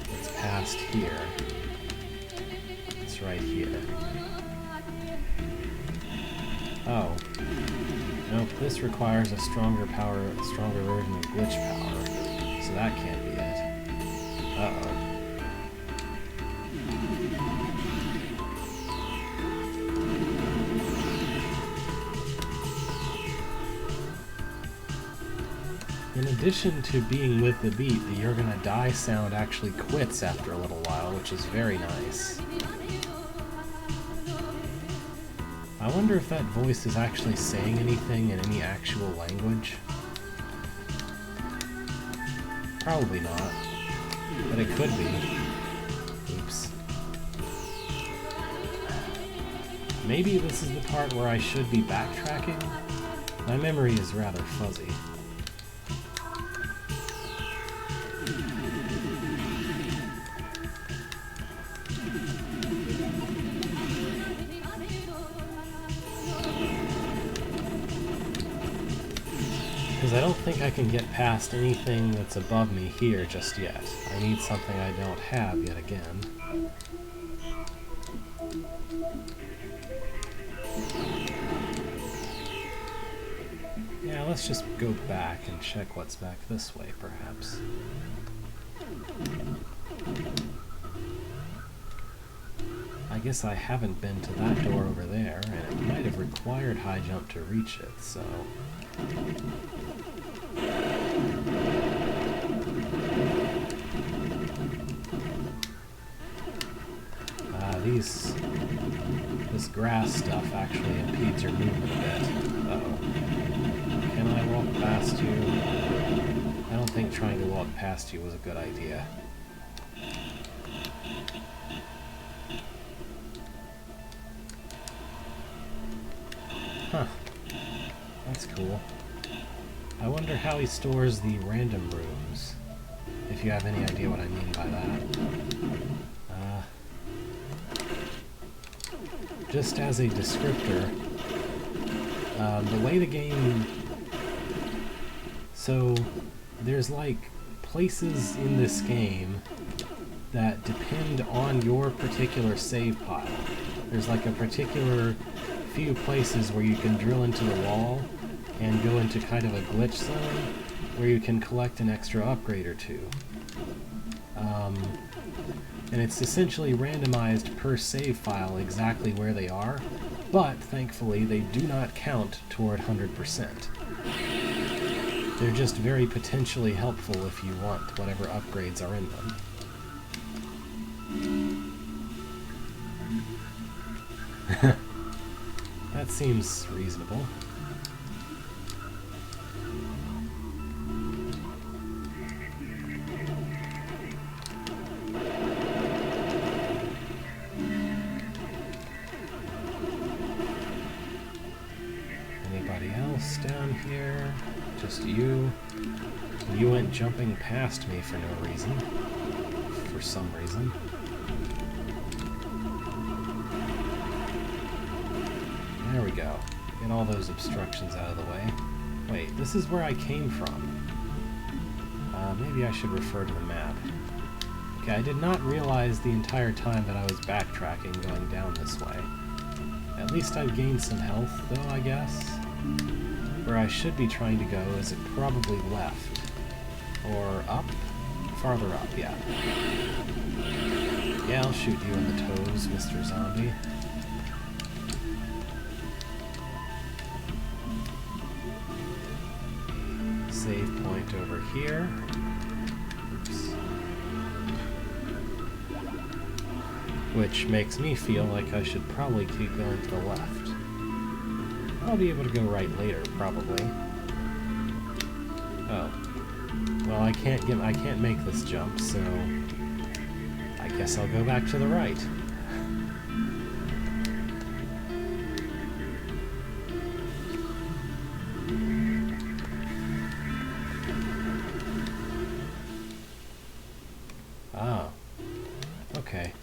Speaker 1: that's past here. It's right here. Oh. Nope, this requires a stronger version of glitch power, so that can't be it. Uh-oh. In addition to being with the beat, the "you're gonna die" sound actually quits after a little while, which is very nice. I wonder if that voice is actually saying anything in any actual language. Probably not, but it could be. Oops. Maybe this is the part where I should be backtracking? My memory is rather fuzzy. Because I don't think I can get past anything that's above me here just yet. I need something I don't have yet again. Yeah, let's just go back and check what's back this way, perhaps. I guess I haven't been to that door over there, and it might have required high jump to reach it, so... this grass stuff actually impedes your movement a bit. Uh-oh. Can I walk past you? I don't think trying to walk past you was a good idea. Huh. That's cool. I wonder how he stores the random rooms, if you have any idea what I mean by that. Just as a descriptor, the way the game... So, there's like places in this game that depend on your particular save pile. There's like a particular few places where you can drill into the wall and go into kind of a glitch zone where you can collect an extra upgrade or two. And it's essentially randomized per save file exactly where they are, but thankfully they do not count toward 100%. They're just very potentially helpful if you want whatever upgrades are in them. That seems reasonable. Down here, just you. You went jumping past me for no reason. For some reason. There we go. Get all those obstructions out of the way. Wait, this is where I came from. Maybe I should refer to the map. Okay, I did not realize the entire time that I was backtracking going down this way. At least I've gained some health, though, I guess. Where I should be trying to go is probably left. Or up? Farther up, yeah. Yeah, I'll shoot you in the toes, Mr. Zombie. Save point over here. Oops. Which makes me feel like I should probably keep going to the left. I'll be able to go right later, probably. Oh. Well, I can't make this jump, so I guess I'll go back to the right. Ah. Okay.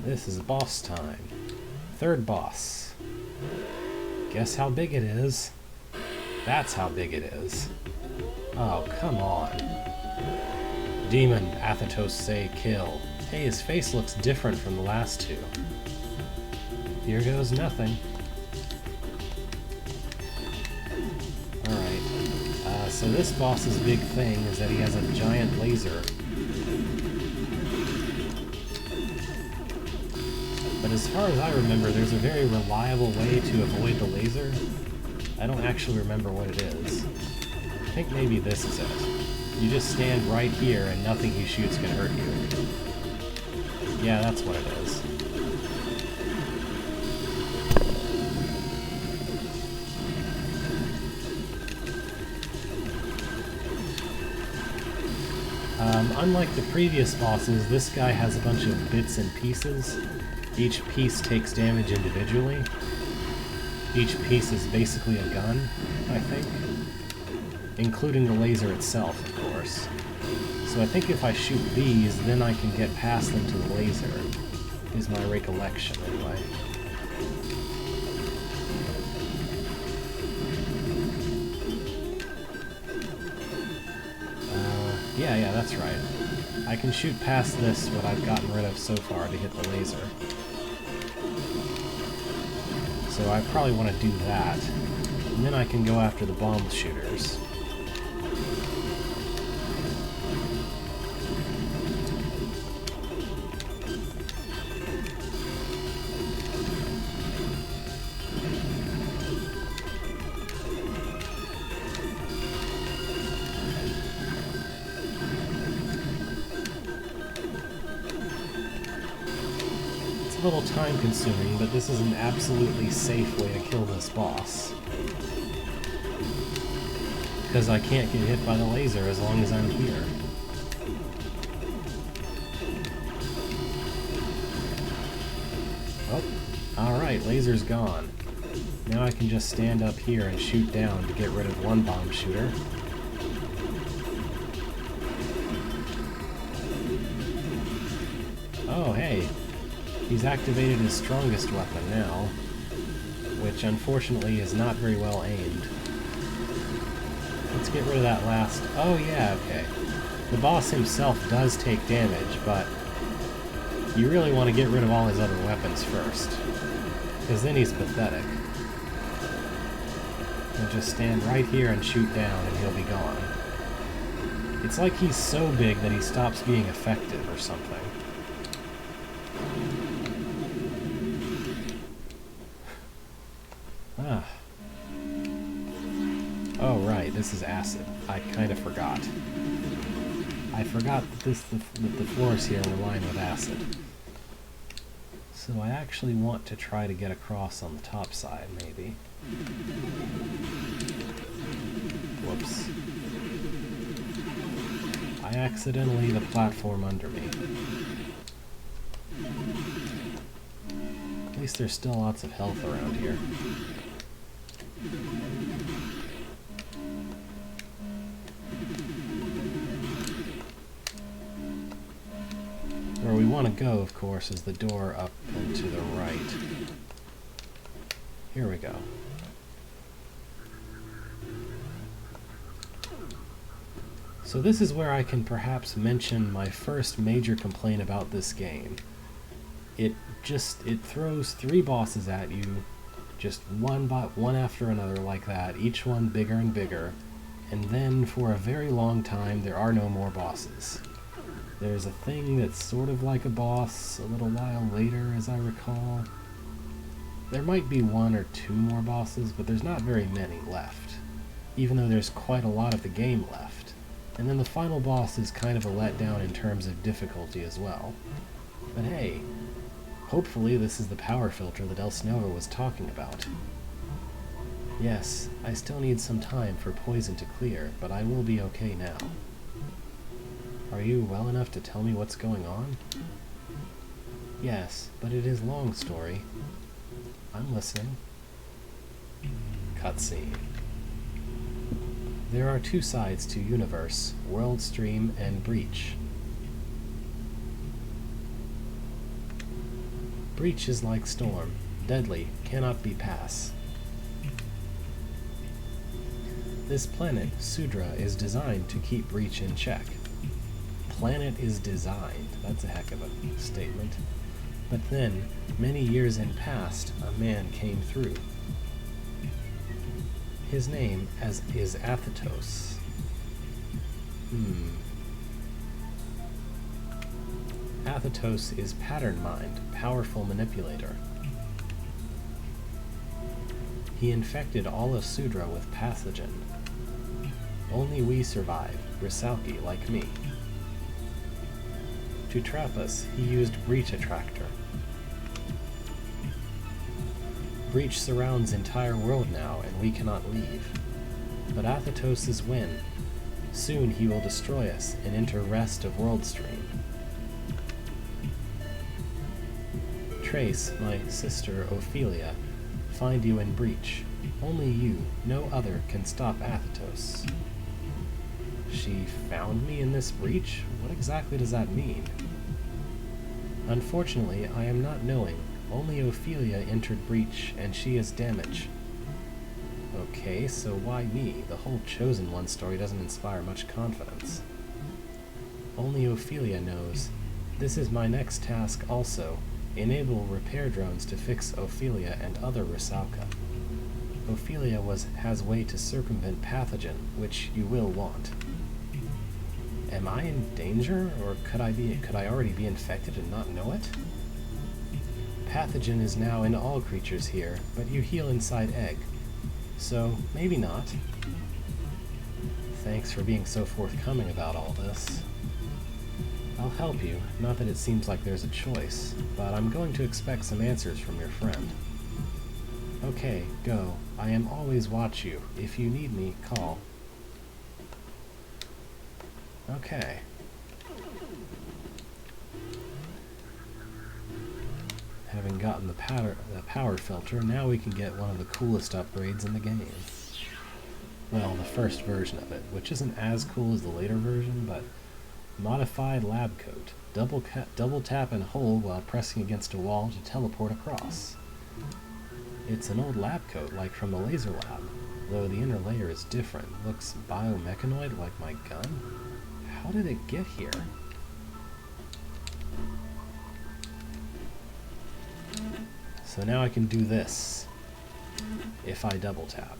Speaker 1: This is boss time. Third boss. Guess how big it is? That's how big it is. Oh, come on. Demon, Athatos say kill. Hey, his face looks different from the last two. Here goes nothing. Alright. So this boss's big thing is that he has a giant laser. But as far as I remember, there's a very reliable way to avoid the laser. I don't actually remember what it is. I think maybe this is it. You just stand right here and nothing he shoots can hurt you. Yeah, that's what it is. Unlike the previous bosses, this guy has a bunch of bits and pieces. Each piece takes damage individually. Each piece is basically a gun, I think. Including the laser itself, of course. So I think if I shoot these, then I can get past them to the laser, is my recollection, anyway. Yeah, that's right. I can shoot past this, what I've gotten rid of so far, to hit the laser. So I probably want to do that. And then I can go after the bomb shooters. A little time consuming, but this is an absolutely safe way to kill this boss. Because I can't get hit by the laser as long as I'm here. Oh, alright, laser's gone. Now I can just stand up here and shoot down to get rid of one bomb shooter. Oh, hey. He's activated his strongest weapon now, which unfortunately is not very well aimed. Let's get rid of that last... Oh yeah, okay. The boss himself does take damage, but you really want to get rid of all his other weapons first, because then he's pathetic. He'll just stand right here and shoot down and he'll be gone. It's like he's so big that he stops being effective or something. Ah. Oh, right, this is acid. I kind of forgot. I forgot that the floors here were lined with acid. So I actually want to try to get across on the top side, maybe. Whoops. I accidentally hit a platform under me. At least there's still lots of health around here. Where we want to go, of course, is the door up and to the right. Here we go. So this is where I can perhaps mention my first major complaint about this game. It throws 3 bosses at you, just one after another like that, each one bigger and bigger, and then for a very long time there are no more bosses. There's a thing that's sort of like a boss a little while later, as I recall. There might be 1 or 2 more bosses, but there's not very many left, even though there's quite a lot of the game left. And then the final boss is kind of a letdown in terms of difficulty as well. But hey, hopefully this is the power filter that El Snova was talking about. Yes, I still need some time for poison to clear, but I will be okay now. Are you well enough to tell me what's going on? Yes, but it is a long story. I'm listening. Cutscene. There are two sides to Universe, World Stream and Breach. Breach is like Storm, deadly, cannot be passed. This planet, Sudra, is designed to keep Breach in check. Planet is designed. That's a heck of a statement. But then, many years in past, a man came through. His name is Athetos. Athetos is Pattern Mind, powerful manipulator. He infected all of Sudra with pathogen. Only we survived, Risauki like me. To trap us, he used Breach Attractor. Breach surrounds entire world now, and we cannot leave. But Athetos' win. Soon he will destroy us and enter rest of World Stream. Trace, my sister Ophelia, find you in Breach. Only you, no other, can stop Athetos. She found me in this breach? What exactly does that mean? Unfortunately, I am not knowing. Only Ophelia entered Breach, and she is damaged. Okay, so why me? The whole Chosen One story doesn't inspire much confidence. Only Ophelia knows. This is my next task also. Enable repair drones to fix Ophelia and other Risauka. Ophelia has way to circumvent pathogen, which you will want. Am I in danger, or could I already be infected and not know it? Pathogen is now in all creatures here, but you heal inside egg. So, maybe not. Thanks for being so forthcoming about all this. I'll help you, not that it seems like there's a choice, but I'm going to expect some answers from your friend. Okay, go. I am always watch you. If you need me, call. Okay. Having gotten the power filter, now we can get one of the coolest upgrades in the game. Well, the first version of it, which isn't as cool as the later version, but modified lab coat. Double tap and hold while pressing against a wall to teleport across. It's an old lab coat, like from the laser lab, though the inner layer is different. Looks biomechanoid like my gun? How did it get here? So now I can do this, if I double tap.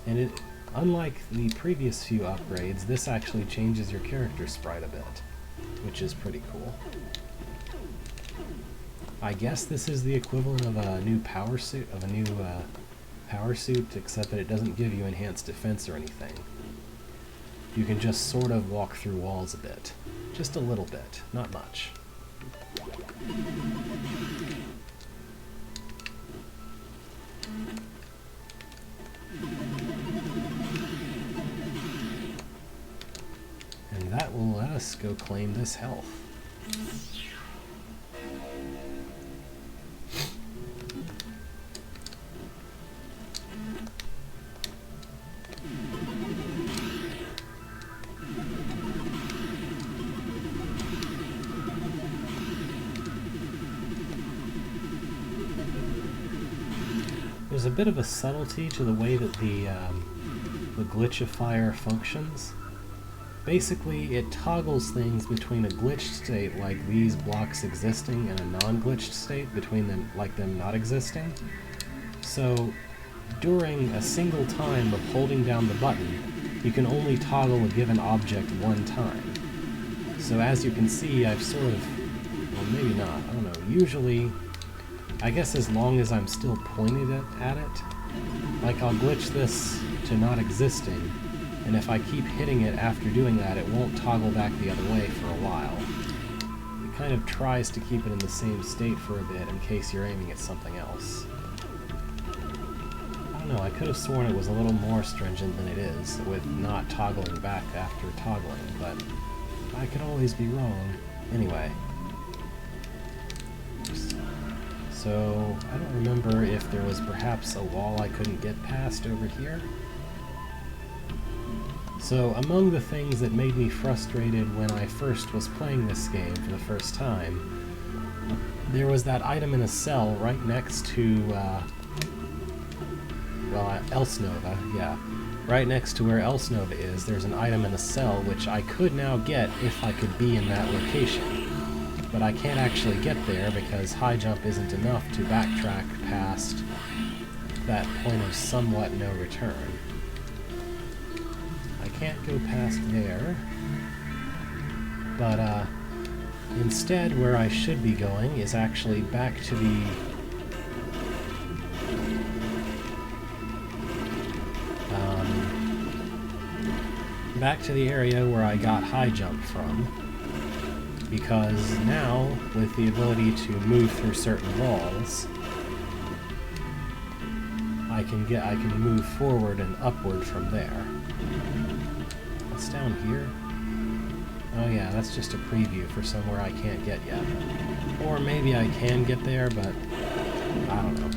Speaker 1: And it, unlike the previous few upgrades, this actually changes your character sprite a bit, which is pretty cool. I guess this is the equivalent of a new power suit, except that it doesn't give you enhanced defense or anything. You can just sort of walk through walls a bit. Just a little bit, not much. And that will let us go claim this health. There's a bit of a subtlety to the way that the glitchifier functions. Basically, it toggles things between a glitched state, like these blocks existing, and a non-glitched state, between them, like them not existing. So, during a single time of holding down the button, you can only toggle a given object one time. So as you can see, I've sort of, well, maybe not, I don't know, usually, I guess as long as I'm still pointed at it, like I'll glitch this to not existing, and if I keep hitting it after doing that, it won't toggle back the other way for a while. It kind of tries to keep it in the same state for a bit in case you're aiming at something else. don't know, I could have sworn it was a little more stringent than it is, with not toggling back after toggling, but I could always be wrong. Anyway. So, I don't remember if there was perhaps a wall I couldn't get past over here. So, among the things that made me frustrated when I first was playing this game for the first time, there was that item in a cell right next to, Else Nova, yeah. Right next to where Else Nova is, there's an item in a cell which I could now get if I could be in that location. But I can't actually get there because high jump isn't enough to backtrack past that point of somewhat no return. I can't go past there, but instead where I should be going is actually back to the area where I got high jump from. Because now, with the ability to move through certain walls, I can move forward and upward from there. What's down here? Oh yeah, that's just a preview for somewhere I can't get yet. Or maybe I can get there, but I don't know.